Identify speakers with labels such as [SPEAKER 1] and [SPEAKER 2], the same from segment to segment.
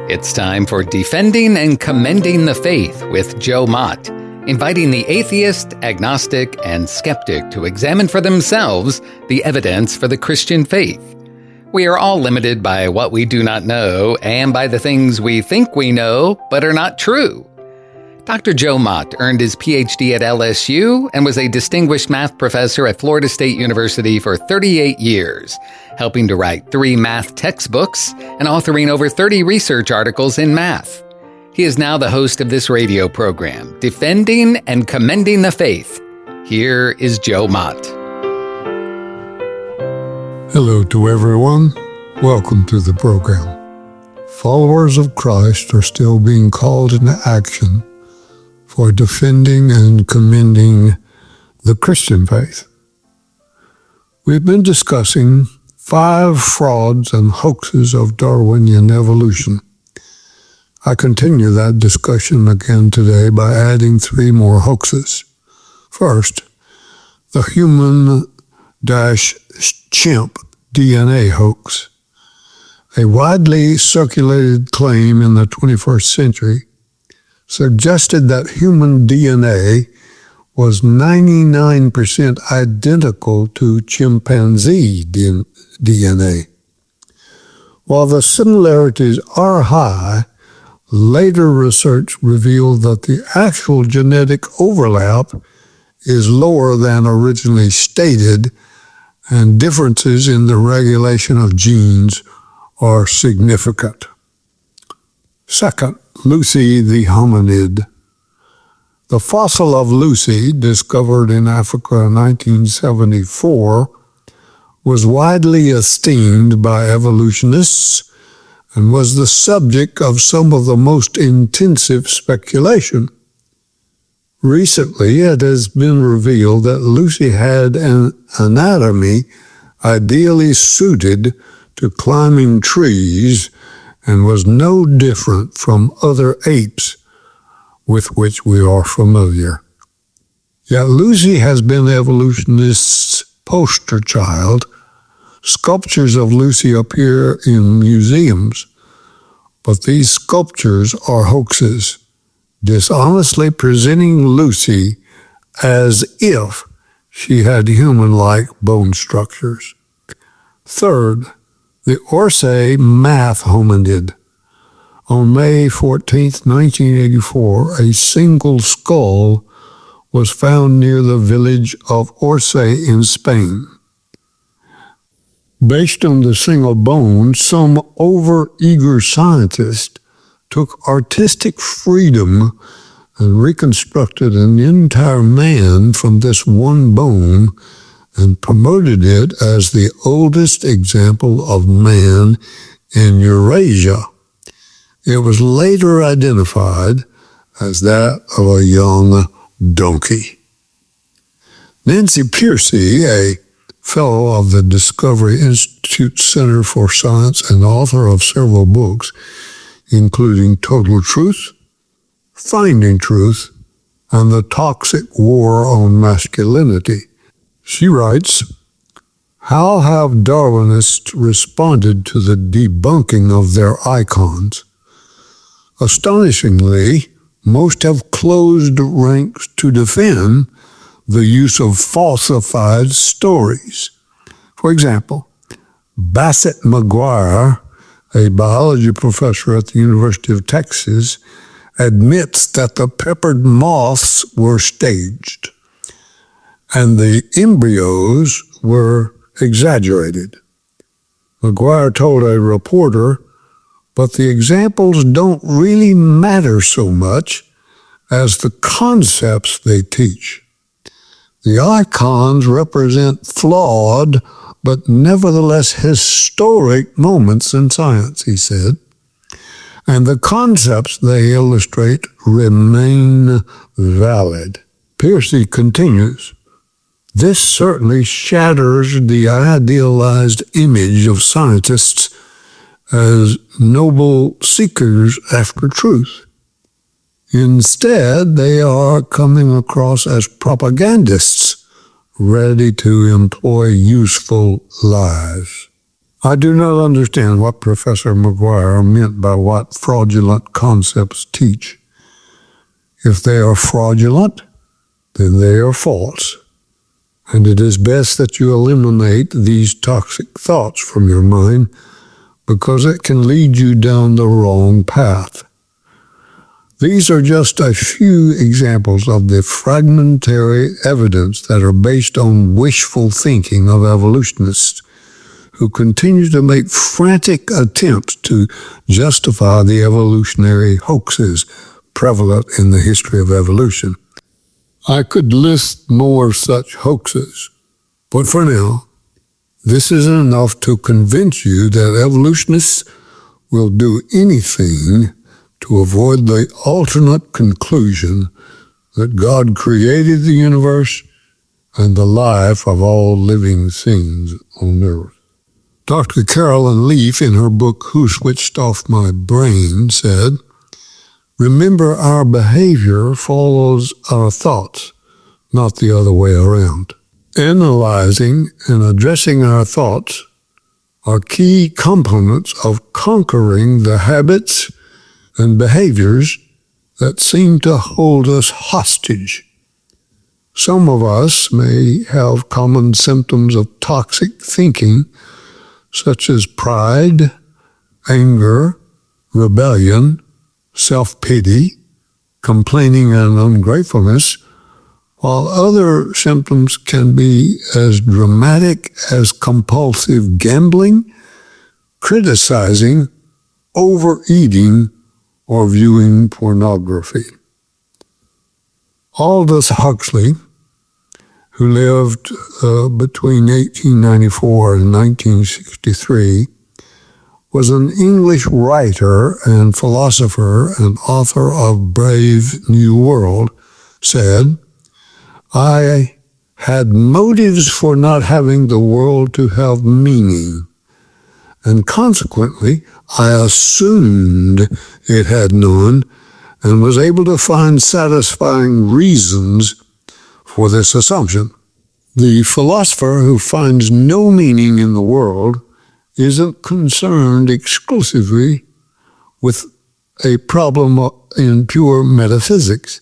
[SPEAKER 1] It's time for Defending and Commending the Faith with Joe Mott, inviting the atheist, agnostic, and skeptic to examine for themselves the evidence for the Christian faith. We are all limited by what we do not know and by the things we think we know but are not true. Dr. Joe Mott earned his PhD at LSU and was a distinguished math professor at Florida State University for 38 years, helping to write 3 math textbooks and authoring over 30 research articles in math. He is now the host of this radio program, Defending and Commending the Faith. Here is Joe Mott.
[SPEAKER 2] Hello to everyone. Welcome to the program. Followers of Christ are still being called into action for defending and commending the Christian faith. We've been discussing 5 frauds and hoaxes of Darwinian evolution. I continue that discussion again today by adding 3 more hoaxes. First, the human-chimp DNA hoax. A widely circulated claim in the 21st century suggested that human DNA was 99% identical to chimpanzee DNA. While the similarities are high, later research revealed that the actual genetic overlap is lower than originally stated, and differences in the regulation of genes are significant. Second, Lucy the hominid. The fossil of Lucy, discovered in Africa in 1974, was widely esteemed by evolutionists and was the subject of some of the most intensive speculation. Recently, it has been revealed that Lucy had an anatomy ideally suited to climbing trees and was no different from other apes with which we are familiar. Yet Lucy has been evolutionists' poster child. Sculptures of Lucy appear in museums, but these sculptures are hoaxes, dishonestly presenting Lucy as if she had human-like bone structures. Third, the Orsay math hominid. On May 14, 1984, a single skull was found near the village of Orsay in Spain. Based on the single bone, some over-eager scientist took artistic freedom and reconstructed an entire man from this one bone and promoted it as the oldest example of man in Eurasia. It was later identified as that of a young donkey. Nancy Pearcey, a fellow of the Discovery Institute Center for Science and author of several books, including Total Truth, Finding Truth, and The Toxic War on Masculinity. She writes, "How have Darwinists responded to the debunking of their icons? Astonishingly, most have closed ranks to defend the use of falsified stories. For example, Bassett Maguire, a biology professor at the University of Texas, admits that the peppered moths were staged and the embryos were exaggerated. Maguire told a reporter, but the examples don't really matter so much as the concepts they teach. The icons represent flawed but nevertheless historic moments in science," he said, "and the concepts they illustrate remain valid." Pearcey continues, "This certainly shatters the idealized image of scientists as noble seekers after truth. Instead, they are coming across as propagandists ready to employ useful lies." I do not understand what Professor Maguire meant by what fraudulent concepts teach. If they are fraudulent, then they are false. And it is best that you eliminate these toxic thoughts from your mind because it can lead you down the wrong path. These are just a few examples of the fragmentary evidence that are based on wishful thinking of evolutionists who continue to make frantic attempts to justify the evolutionary hoaxes prevalent in the history of evolution. I could list more such hoaxes, but for now, this is enough to convince you that evolutionists will do anything to avoid the alternate conclusion that God created the universe and the life of all living things on earth. Dr. Carolyn Leaf, in her book, Who Switched Off My Brain, said, "Remember, our behavior follows our thoughts, not the other way around. Analyzing and addressing our thoughts are key components of conquering the habits and behaviors that seem to hold us hostage. Some of us may have common symptoms of toxic thinking, such as pride, anger, rebellion, self-pity, complaining, and ungratefulness, while other symptoms can be as dramatic as compulsive gambling, criticizing, overeating, or viewing pornography." Aldous Huxley, who lived between 1894 and 1963, was an English writer and philosopher and author of Brave New World, said, "I had motives for not having the world to have meaning, and consequently I assumed it had none and was able to find satisfying reasons for this assumption. The philosopher who finds no meaning in the world isn't concerned exclusively with a problem in pure metaphysics.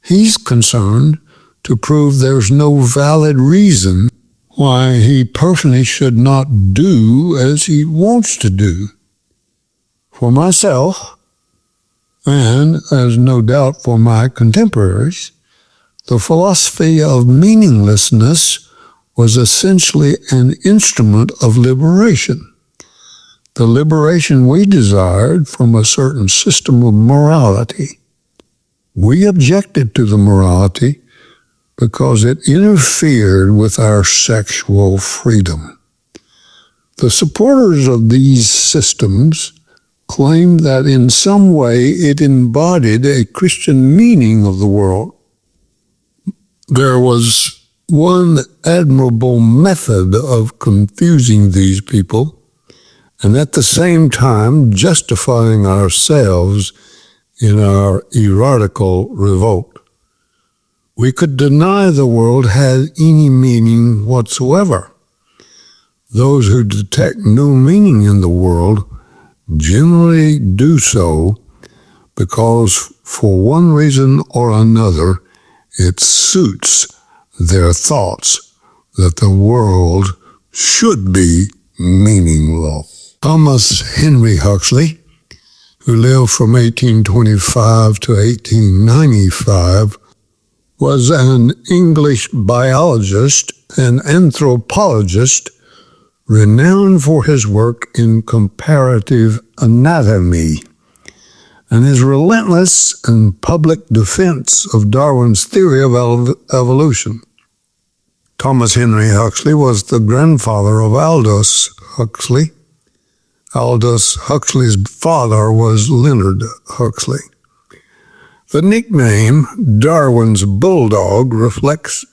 [SPEAKER 2] He's concerned to prove there's no valid reason why he personally should not do as he wants to do. For myself, and as no doubt for my contemporaries, the philosophy of meaninglessness was essentially an instrument of liberation, the liberation we desired from a certain system of morality. We objected to the morality because it interfered with our sexual freedom. The supporters of these systems claimed that in some way it embodied a Christian meaning of the world. There was one admirable method of confusing these people and at the same time justifying ourselves in our erotical revolt. We could deny the world had any meaning whatsoever. Those who detect no meaning in the world generally do so because for one reason or another it suits their thoughts that the world should be meaningless. Thomas Henry Huxley, who lived from 1825 to 1895, was an English biologist and anthropologist renowned for his work in comparative anatomy and his relentless and public defense of Darwin's theory of evolution. Thomas Henry Huxley was the grandfather of Aldous Huxley. Aldous Huxley's father was Leonard Huxley. The nickname Darwin's Bulldog reflects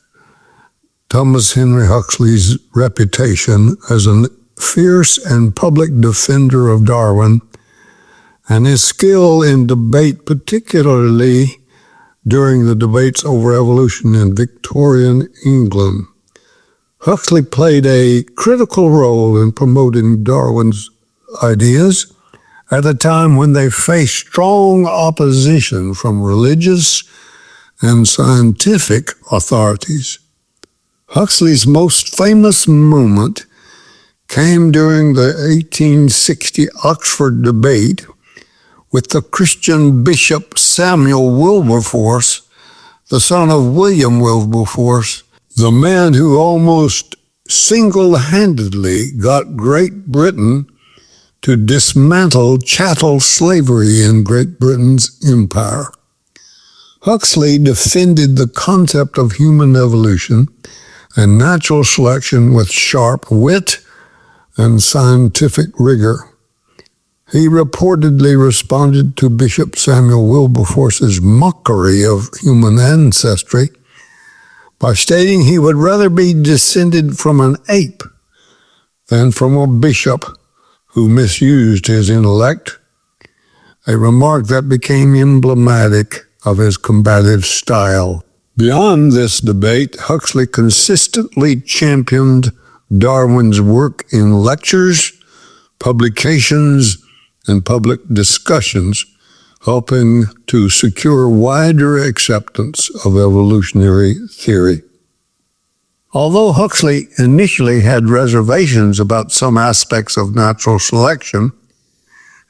[SPEAKER 2] Thomas Henry Huxley's reputation as a fierce and public defender of Darwin and his skill in debate, particularly during the debates over evolution in Victorian England. Huxley played a critical role in promoting Darwin's ideas at a time when they faced strong opposition from religious and scientific authorities. Huxley's most famous moment came during the 1860 Oxford debate with the Christian Bishop Samuel Wilberforce, the son of William Wilberforce, the man who almost single-handedly got Great Britain to dismantle chattel slavery in Great Britain's empire. Huxley defended the concept of human evolution and natural selection with sharp wit and scientific rigor. He reportedly responded to Bishop Samuel Wilberforce's mockery of human ancestry by stating he would rather be descended from an ape than from a bishop who misused his intellect, a remark that became emblematic of his combative style. Beyond this debate, Huxley consistently championed Darwin's work in lectures, publications, and public discussions, helping to secure wider acceptance of evolutionary theory. Although Huxley initially had reservations about some aspects of natural selection,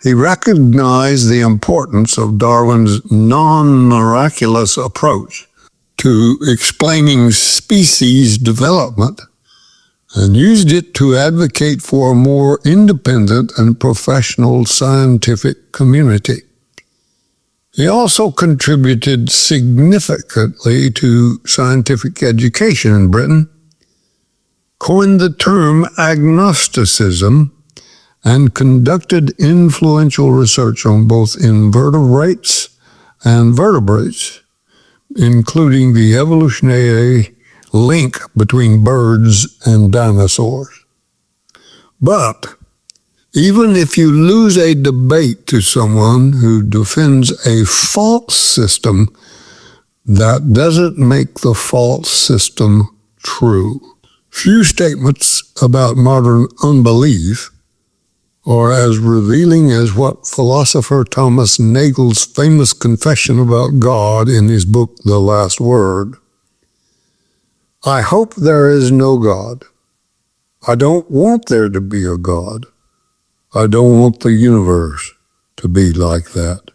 [SPEAKER 2] he recognized the importance of Darwin's non-miraculous approach to explaining species development and used it to advocate for a more independent and professional scientific community. He also contributed significantly to scientific education in Britain, coined the term agnosticism, and conducted influential research on both invertebrates and vertebrates, including the evolutionary link between birds and dinosaurs. But even if you lose a debate to someone who defends a false system, that doesn't make the false system true. Few statements about modern unbelief are as revealing as what philosopher Thomas Nagel's famous confession about God in his book, The Last Word. I hope there is no God. I don't want there to be a God. I don't want the universe to be like that.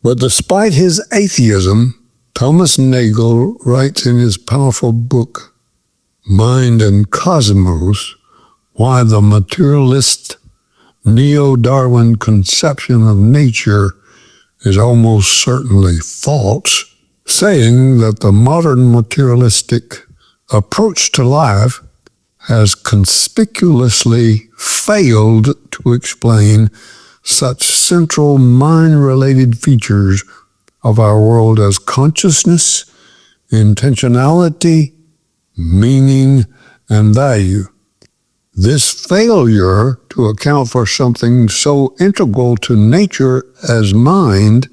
[SPEAKER 2] But despite his atheism, Thomas Nagel writes in his powerful book, Mind and Cosmos, why the materialist neo-Darwin conception of nature is almost certainly false, saying that the modern materialistic approach to life has conspicuously failed to explain such central mind-related features of our world as consciousness, intentionality, meaning, and value. This failure to account for something so integral to nature as mind,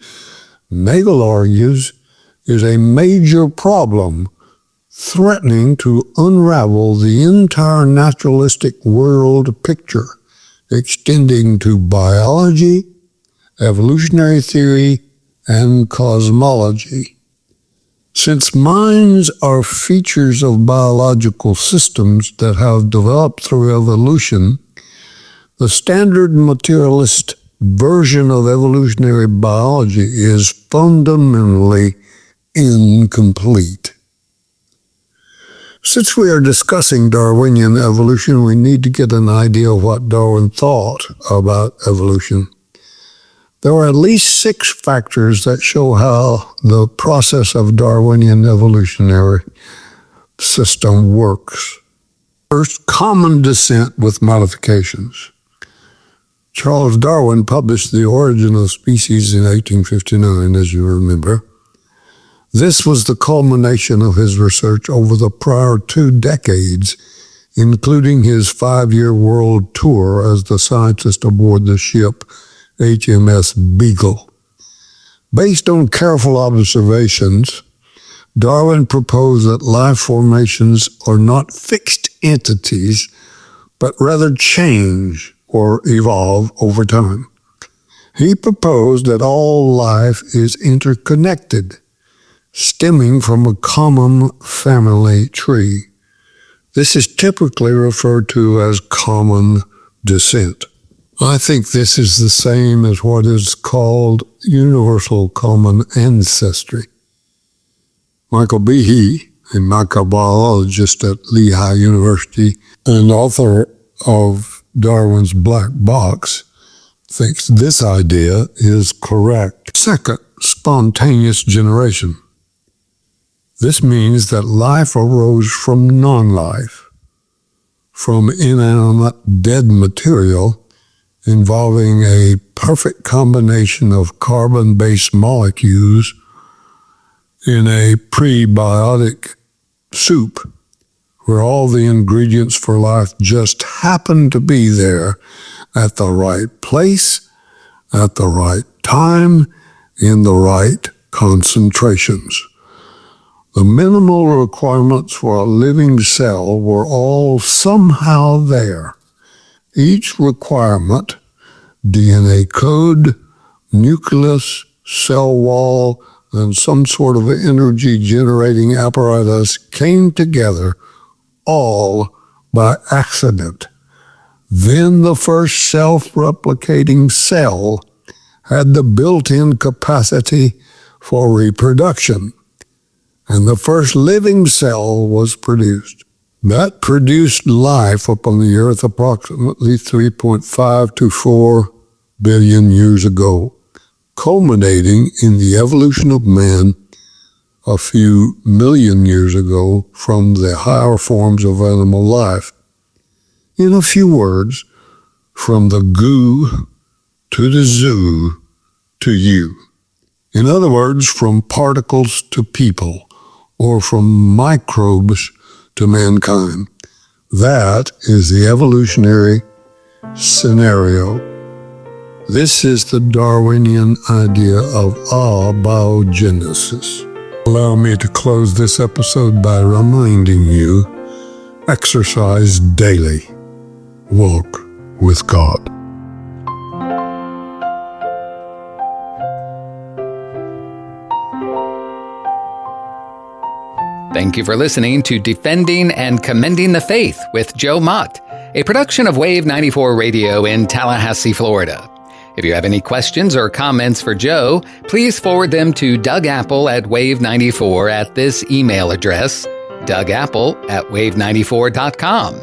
[SPEAKER 2] Nagel argues, is a major problem threatening to unravel the entire naturalistic world picture, extending to biology, evolutionary theory, and cosmology. Since minds are features of biological systems that have developed through evolution, the standard materialist version of evolutionary biology is fundamentally incomplete. Since we are discussing Darwinian evolution, we need to get an idea of what Darwin thought about evolution. There are at least 6 factors that show how the process of Darwinian evolutionary system works. First, common descent with modifications. Charles Darwin published The Origin of Species in 1859, as you remember. This was the culmination of his research over the prior 2 decades, including his 5-year world tour as the scientist aboard the ship HMS Beagle. Based on careful observations, Darwin proposed that life formations are not fixed entities, but rather change or evolve over time. He proposed that all life is interconnected, stemming from a common family tree. This is typically referred to as common descent. I think this is the same as what is called universal common ancestry. Michael Behe, a microbiologist at Lehigh University and author of Darwin's Black Box, thinks this idea is correct. Second, spontaneous generation. This means that life arose from non-life, from inanimate dead material involving a perfect combination of carbon-based molecules in a prebiotic soup where all the ingredients for life just happened to be there at the right place, at the right time, in the right concentrations. The minimal requirements for a living cell were all somehow there. Each requirement, DNA code, nucleus, cell wall, and some sort of energy-generating apparatus came together all by accident. Then the first self-replicating cell had the built-in capacity for reproduction, and the first living cell was produced. That produced life upon the earth approximately 3.5 to 4 billion years ago, culminating in the evolution of man a few million years ago from the higher forms of animal life. In a few words, from the goo to the zoo to you. In other words, from particles to people, or from microbes to mankind. That is the evolutionary scenario. This is the Darwinian idea of abiogenesis. Allow me to close this episode by reminding you, exercise daily. Walk with God.
[SPEAKER 1] Thank you for listening to Defending and Commending the Faith with Joe Mott, a production of Wave 94 Radio in Tallahassee, Florida. If you have any questions or comments for Joe, please forward them to Doug Apple at Wave94 at this email address, dougapple@wave94.com.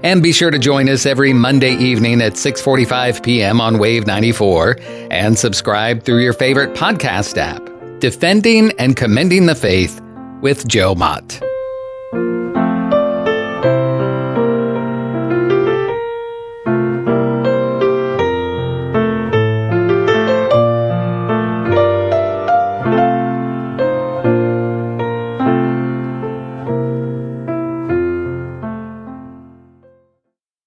[SPEAKER 1] And be sure to join us every Monday evening at 6:45 p.m. on Wave 94 and subscribe through your favorite podcast app. Defending and Commending the Faith with Joe Mott.